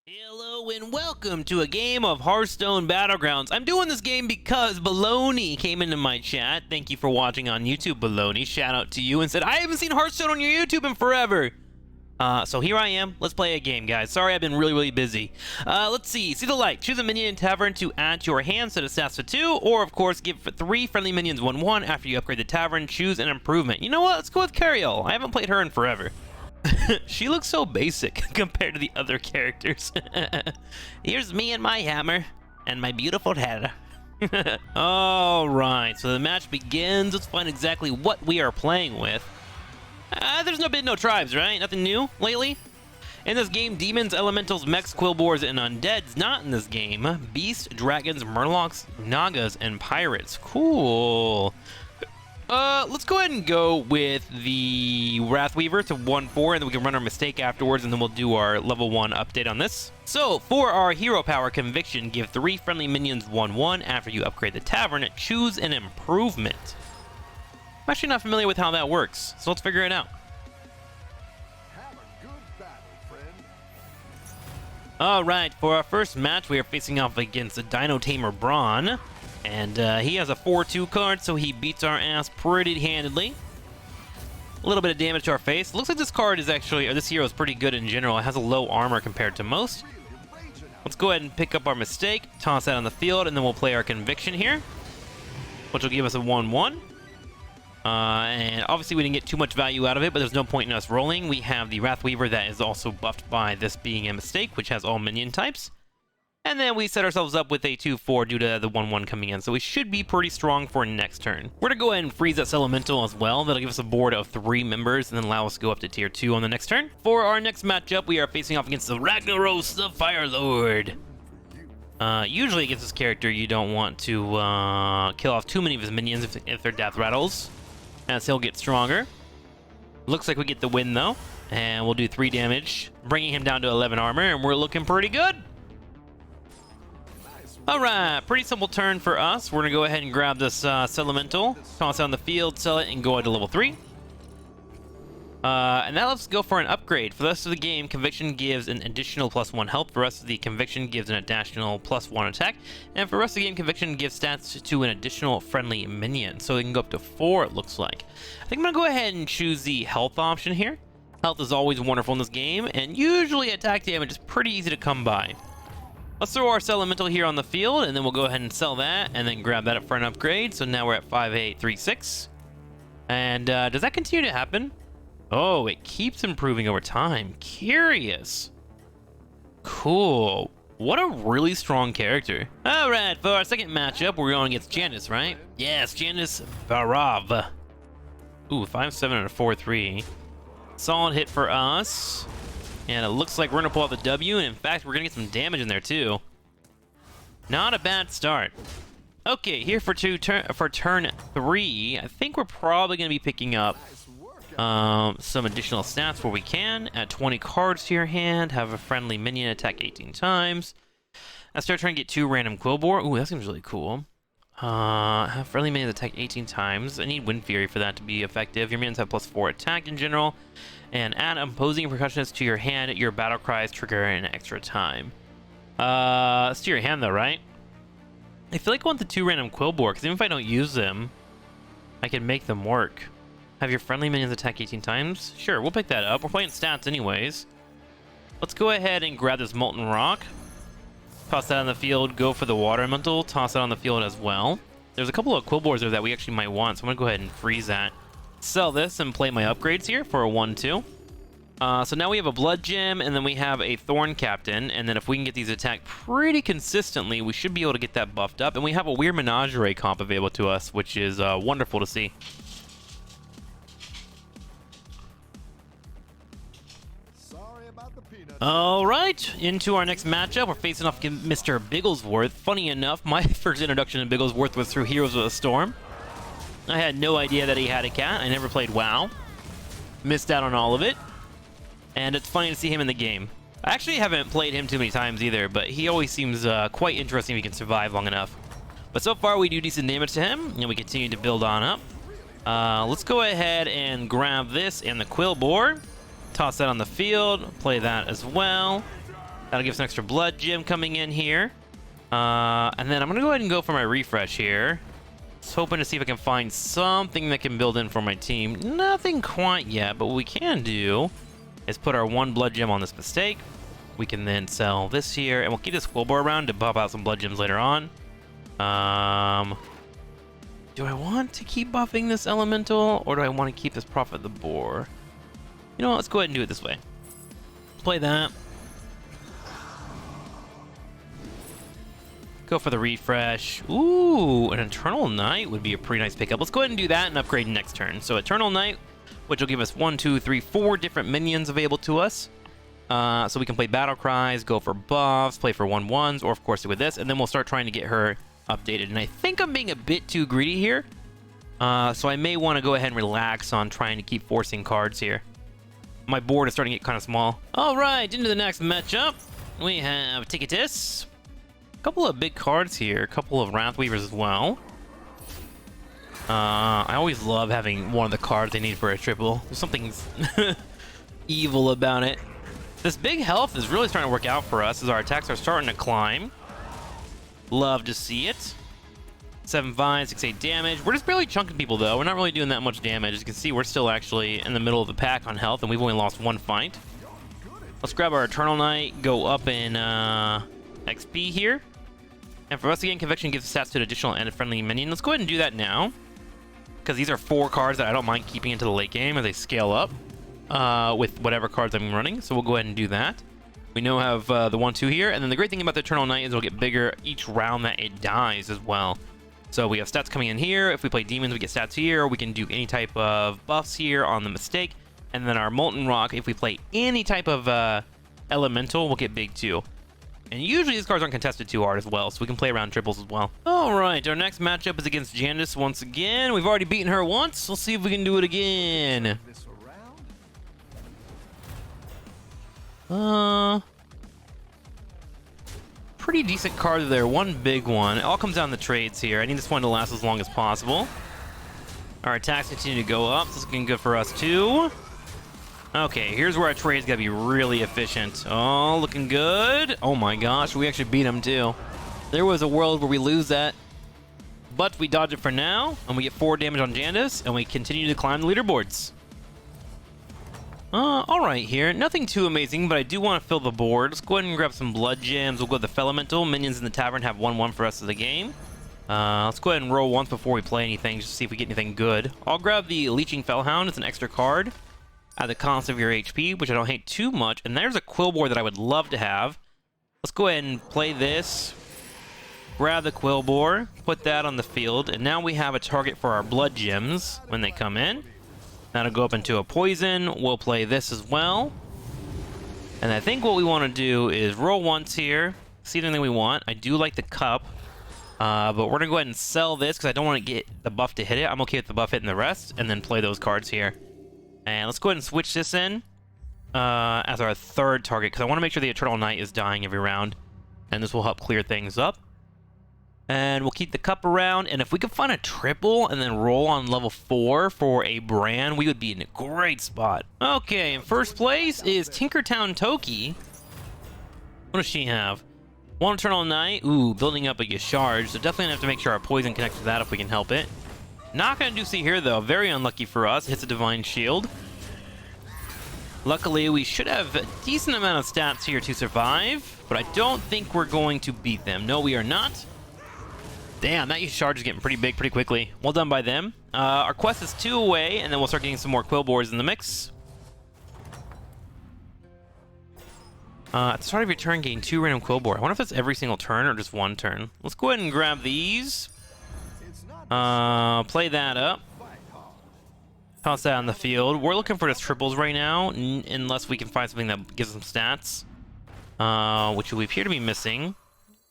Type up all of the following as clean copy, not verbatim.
Hello and welcome to a game of Hearthstone Battlegrounds. I'm doing this game because Baloney came into my chat. Thank you for watching on YouTube, Baloney. Shout out to you and said, I haven't seen Hearthstone on your YouTube in forever. So here I am. Let's play a game, guys. Sorry, I've been really busy. Let's see. See the light. Choose a minion in Tavern to add to your hand, set a stats to 2, or of course, give 3 friendly minions 1/1 after you upgrade the Tavern. Choose an improvement. You know what? Let's go with Cariel. I haven't played her in forever. She looks so basic compared to the other characters. Here's me and my hammer and my beautiful head. Alright, so the match begins. Let's find exactly what we are playing with. There's no tribes, right? Nothing new lately? In this game, demons, elementals, mechs, quillboars, and undeads. Not in this game. Beasts, dragons, murlocs, nagas, and pirates. Cool. Let's go ahead and go with the Wrathweaver to 1/4, and then we can run our mistake afterwards, and then we'll do our level 1 update on this. So, for our hero power conviction, give 3 friendly minions 1/1 after you upgrade the Tavern. Choose an improvement. I'm actually not familiar with how that works, so let's figure it out. Have a good battle, friend. Alright, for our first match, we are facing off against the Dino Tamer Braun. And he has a 4/2 card, so he beats our ass pretty handedly. A little bit of damage to our face. Looks like this card is actually, or this hero is pretty good in general. It has a low armor compared to most. Let's go ahead and pick up our mistake, toss that on the field, and then we'll play our conviction here, which will give us a 1/1. And obviously we didn't get too much value out of it, but there's no point in us rolling. We have the Wrathweaver that is also buffed by this being a mistake, which has all minion types. And then we set ourselves up with a 2/4 due to the 1/1 coming in, so we should be pretty strong for next turn. We're going to go ahead and freeze that Elemental as well. That'll give us a board of 3 members and then allow us to go up to tier 2 on the next turn. For our next matchup, we are facing off against the Ragnaros, the Fire Lord. Usually against this character, you don't want to kill off too many of his minions if they're death rattles, as he'll get stronger. Looks like we get the win though, and we'll do 3 damage, bringing him down to 11 armor, and we're looking pretty good. Alright, pretty simple turn for us. We're going to go ahead and grab this Elemental, toss it on the field, sell it, and go into level 3. And that lets us go for an upgrade. For the rest of the game, Conviction gives an additional +1 health. For the rest of the Conviction gives an additional +1 attack. And for the rest of the game, Conviction gives stats to an additional friendly minion. So it can go up to 4, it looks like. I think I'm going to go ahead and choose the health option here. Health is always wonderful in this game, and usually attack damage is pretty easy to come by. Let's throw our Elemental here on the field, and then we'll go ahead and sell that, and then grab that up for an upgrade. So now we're at 5/8/3/6. And does that continue to happen? Oh, it keeps improving over time. Curious. Cool. What a really strong character. Alright, for our second matchup, we're going against Janice, right? Yes, Janice Varav. Ooh, 5/7 and a 4/3. Solid hit for us. And it looks like we're going to pull out the W, and in fact, we're going to get some damage in there, too. Not a bad start. Okay, here for turn 3, I think we're probably going to be picking up some additional stats where we can. Add 20 cards to your hand, have a friendly minion attack 18 times. I start trying to get 2 random Quillboar. Ooh, that seems really cool. Have friendly minions attack 18 times. I need Wind Fury for that to be effective. Your minions have +4 attack in general. And add opposing percussionists to your hand. Your battle cries trigger an extra time. It's to your hand though, right? I feel like I want the 2 random Quillboar, because even if I don't use them, I can make them work. Have your friendly minions attack 18 times? Sure, we'll pick that up. We're playing stats anyways. Let's go ahead and grab this Molten Rock. Toss that on the field, go for the Water Elemental, toss that on the field as well. There's a couple of Quillboars there that we actually might want, so I'm going to go ahead and freeze that. Sell this and play my upgrades here for a 1/2. So now we have a Blood Gem, and then we have a Thorn Captain, and then if we can get these attacked pretty consistently, we should be able to get that buffed up. And we have a weird Menagerie comp available to us, which is wonderful to see. Sorry about the peanut. Alright, into our next matchup. We're facing off against Mr. Bigglesworth. Funny enough, my first introduction to Bigglesworth was through Heroes of the Storm. I had no idea that he had a cat. I never played WoW. Missed out on all of it. And it's funny to see him in the game. I actually haven't played him too many times either, but he always seems quite interesting if he can survive long enough. But so far we do decent damage to him, and we continue to build on up. Let's go ahead and grab this and the Quillboar. Toss that on the field, play that as well. That'll give us an extra blood gem coming in here. And then I'm going to go ahead and go for my refresh here. Just hoping to see if I can find something that can build in for my team. Nothing quite yet, but what we can do is put our 1 blood gem on this mistake. We can then sell this here, and we'll keep this Quillbore around to pop out some blood gems later on. Do I want to keep buffing this elemental, or do I want to keep this Prophet the Boar? You know what, let's go ahead and do it this way. Play that. Go for the refresh. Ooh, an Eternal Knight would be a pretty nice pickup. Let's go ahead and do that and upgrade next turn. So Eternal Knight, which will give us 1, 2, 3, 4 different minions available to us. So we can play Battle Cries, go for buffs, play for 1/1s, or of course do with this, and then we'll start trying to get her updated. And I think I'm being a bit too greedy here. So I may want to go ahead and relax on trying to keep forcing cards here. My board is starting to get kind of small. All right, into the next matchup. We have Ticketus. A couple of big cards here, a couple of Wrathweavers as well. I always love having one of the cards they need for a triple. There's something evil about it. This big health is really starting to work out for us as our attacks are starting to climb. Love to see it. 7/5, 6/8 damage. We're just barely chunking people though. We're not really doing that much damage. As you can see, we're still actually in the middle of the pack on health, and we've only lost 1 fight. Let's grab our Eternal Knight, go up in XP here. And for us to gain Conviction gives stats to an additional and a friendly minion. Let's go ahead and do that now, because these are 4 cards that I don't mind keeping into the late game as they scale up with whatever cards I'm running. So we'll go ahead and do that. We now have the 1/2 here, and then the great thing about the Eternal Knight is it'll get bigger each round that it dies as well. So we have stats coming in here. If we play demons, we get stats here. We can do any type of buffs here on the mistake. And then our Molten Rock, if we play any type of elemental, we'll get big too. And usually these cards aren't contested too hard as well, so we can play around triples as well. All right, our next matchup is against Jandis once again. We've already beaten her once. Let's see if we can do it again. This around. Pretty decent card there. One big one. It all comes down to trades here. I need this one to last as long as possible. Our attacks continue to go up. This is looking good for us too. Okay, here's where our trade's gotta be really efficient. Oh, looking good. Oh my gosh, we actually beat him too. There was a world where we lose that, but we dodge it for now, and we get 4 damage on Jandis, and we continue to climb the leaderboards. Alright here. Nothing too amazing, but I do want to fill the board. Let's go ahead and grab some blood gems. We'll go with the Felemental. Minions in the tavern have 1/1 for the rest of the game. Let's go ahead and roll once before we play anything, just to see if we get anything good. I'll grab the Leeching Fellhound. It's an extra card at the cost of your HP, which I don't hate too much. And there's a Quillbore that I would love to have. Let's go ahead and play this. Grab the Quillbore, put that on the field, and now we have a target for our blood gems when they come in. That'll go up into a poison. We'll play this as well. And I think what we want to do is roll once here, see anything we want. I do like the cup, but we're going to go ahead and sell this because I don't want to get the buff to hit it. I'm okay with the buff hitting the rest, and then play those cards here. And let's go ahead and switch this in as our 3rd target, because I want to make sure the Eternal Knight is dying every round, and this will help clear things up. And we'll keep the cup around, and if we could find a triple and then roll on level 4 for a brand, we would be in a great spot. Okay, in first place is Tinkertown Toki. What does she have? 1 Eternal Knight. Ooh, building up a Yasharge, so definitely gonna have to make sure our poison connects to that if we can help it. Not gonna do see here though, very unlucky for us. Hits a Divine Shield. Luckily, we should have a decent amount of stats here to survive, but I don't think we're going to beat them. No, we are not. Damn, that charge is getting pretty big pretty quickly. Well done by them. Our quest is 2 away, and then we'll start getting some more Quillbores in the mix. At the start of your turn, gain 2 random Quillbore. I wonder if that's every single turn or just 1 turn. Let's go ahead and grab these. Play that up. Toss that on the field. We're looking for just triples right now, unless we can find something that gives them stats, which we appear to be missing.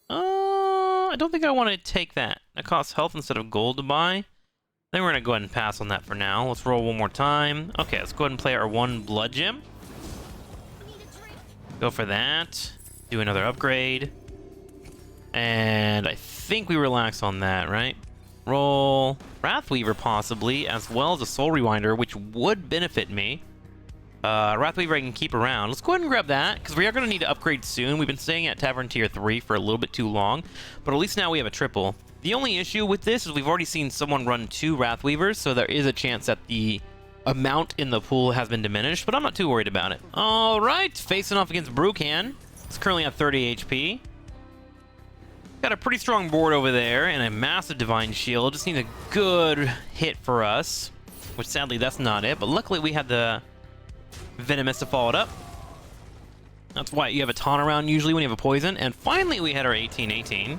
I don't think I want to take that. That costs health instead of gold to buy. Then we're going to go ahead and pass on that for now. Let's roll one more time. Okay, let's go ahead and play our 1 blood gem. Go for that. Do another upgrade. And I think we relax on that, right? Roll Wrathweaver possibly, as well as a Soul Rewinder, which would benefit me. Wrathweaver I can keep around. Let's go ahead and grab that, because we are going to need to upgrade soon. We've been staying at Tavern Tier 3 for a little bit too long, but at least now we have a triple. The only issue with this is we've already seen someone run 2 Wrathweavers, so there is a chance that the amount in the pool has been diminished, but I'm not too worried about it. Alright, facing off against Brucan. It's currently at 30 HP. Got a pretty strong board over there, and a massive Divine Shield. Just needs a good hit for us, which sadly that's not it, but luckily we had the Venomous to follow it up. That's why you have a taunt around usually when you have a poison. And finally we had our 18-18.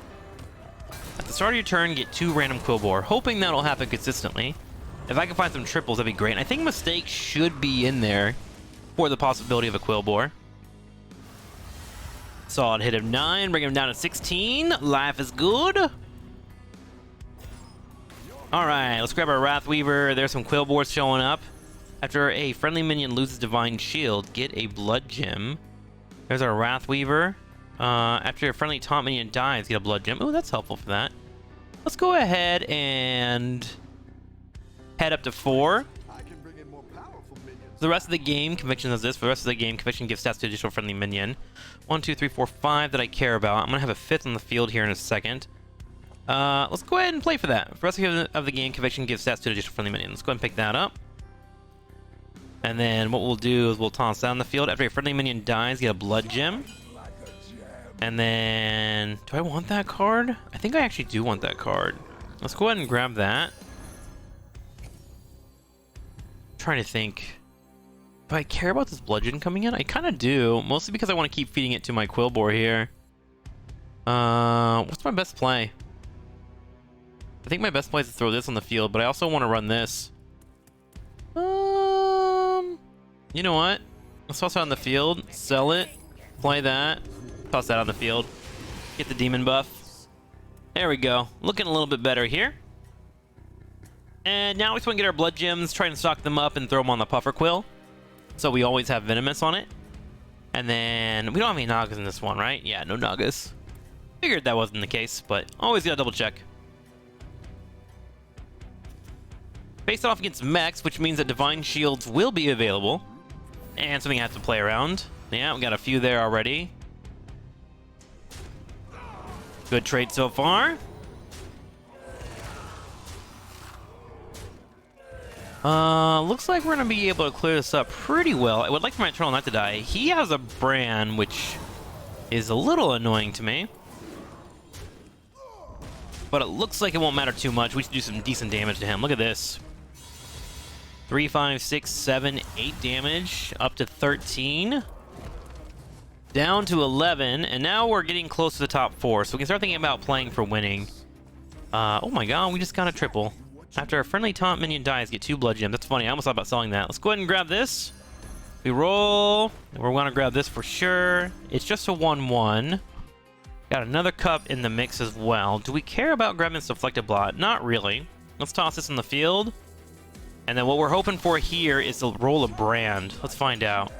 At the start of your turn, get 2 random Quillbore. Hoping that'll happen consistently. If I can find some triples, that'd be great. And I think Mistake should be in there for the possibility of a Quillbore. Solid hit of 9, bring him down to 16. Life is good. Alright, let's grab our Wrathweaver. There's some Quillbores showing up. After a friendly minion loses Divine Shield, get a Blood Gem. There's our Wrathweaver. After a friendly taunt minion dies, get a Blood Gem. Oh, that's helpful for that. Let's go ahead and head up to 4. I can bring in more powerful minions. The rest of the game, Conviction does this. For the rest of the game, Conviction gives stats to additional friendly minion. 1, 2, 3, 4, 5 that I care about. I'm going to have a 5th on the field here in a second. Let's go ahead and play for that. For the rest of the game, Conviction gives stats to additional friendly minion. Let's go ahead and pick that up. And then what we'll do is we'll toss down the field. After a friendly minion dies, get a Blood Gem. And then... do I want that card? I think I actually do want that card. Let's go ahead and grab that. I'm trying to think. Do I care about this Blood Gem coming in? I kind of do. Mostly because I want to keep feeding it to my Quillbore here. What's my best play? I think my best play is to throw this on the field, but I also want to run this. You know what? Let's toss it on the field, sell it, play that, toss that on the field, get the demon buff. There we go. Looking a little bit better here. And now we just want to get our Blood Gems, try and stock them up and throw them on the Puffer Quill. So we always have Venomous on it. And then we don't have any Nagas in this one, right? Yeah, no Nagas. Figured that wasn't the case, but always gotta double check. Face it off against mechs, which means that Divine Shields will be available. And something I have to play around. Yeah, we got a few there already. Good trade so far. Looks like we're gonna be able to clear this up pretty well. I would like for my Eternal Knight to die. He has a brand, which is a little annoying to me. But it looks like it won't matter too much. We should do some decent damage to him. Look at this. 3, 5, 6, 7, 8 damage, up to 13, down to 11, and now we're getting close to the top 4, so we can start thinking about playing for winning. Oh my god, we just got a triple. After a friendly taunt minion dies, get 2 Blood Gems. That's funny, I almost thought about selling that. Let's go ahead and grab this. We roll, and we're gonna grab this for sure. It's just a 1-1. Got another cup in the mix as well. Do we care about grabbing this Deflected Blot? Not really. Let's toss this in the field. And then what we're hoping for here is to roll a brand. Let's find out.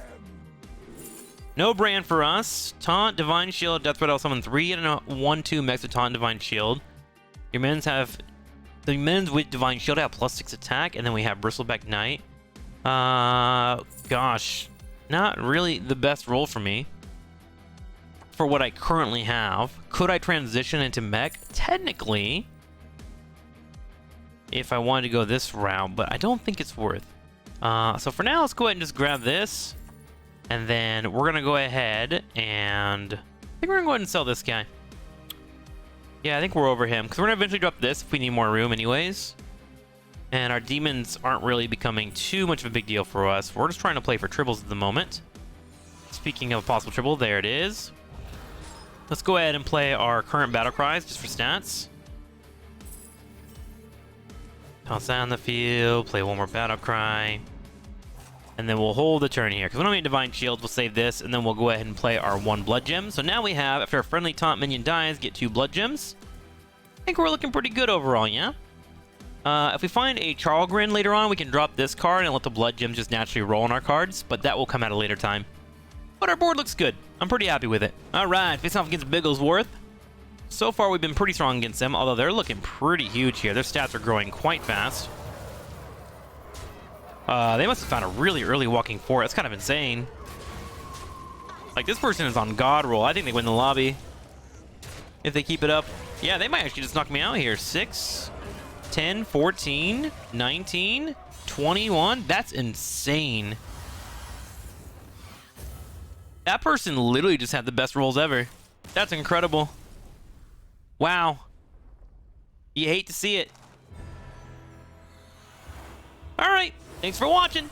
No brand for us. Taunt, Divine Shield, Death Threat, I'll summon 3 and a 1-2 mix of Taunt and Divine Shield. Your minions have... the minions with Divine Shield have +6 attack, and then we have Bristleback Knight. Gosh. Not really the best roll for me. For what I currently have. Could I transition into mech? Technically... if I wanted to go this route, but I don't think it's worth. So for now, let's go ahead and just grab this. And then we're going to go ahead and... I think we're going to go ahead and sell this guy. Yeah, I think we're over him. Because we're going to eventually drop this if we need more room anyways. And our demons aren't really becoming too much of a big deal for us. We're just trying to play for triples at the moment. Speaking of a possible triple, there it is. Let's go ahead and play our current battle cries just for stats. Toss that on the field, play one more battle cry, and then we'll hold the turn here. Because we don't need Divine Shields, we'll save this, and then we'll go ahead and play our 1 Blood Gem. So now we have, after a friendly taunt minion dies, get 2 Blood Gems. I think we're looking pretty good overall, yeah? If we find a Charlgrin later on, we can drop this card and let the Blood Gems just naturally roll on our cards, but that will come at a later time. But our board looks good. I'm pretty happy with it. Alright, facing off against Bigglesworth. So far, we've been pretty strong against them, although they're looking pretty huge here. Their stats are growing quite fast. They must have found a really early walking forward. That's kind of insane. Like, this person is on God roll. I think they win the lobby if they keep it up. Yeah, they might actually just knock me out here. 6, 10, 14, 19, 21. That's insane. That person literally just had the best rolls ever. That's incredible. Wow. You hate to see it. All right. Thanks for watching.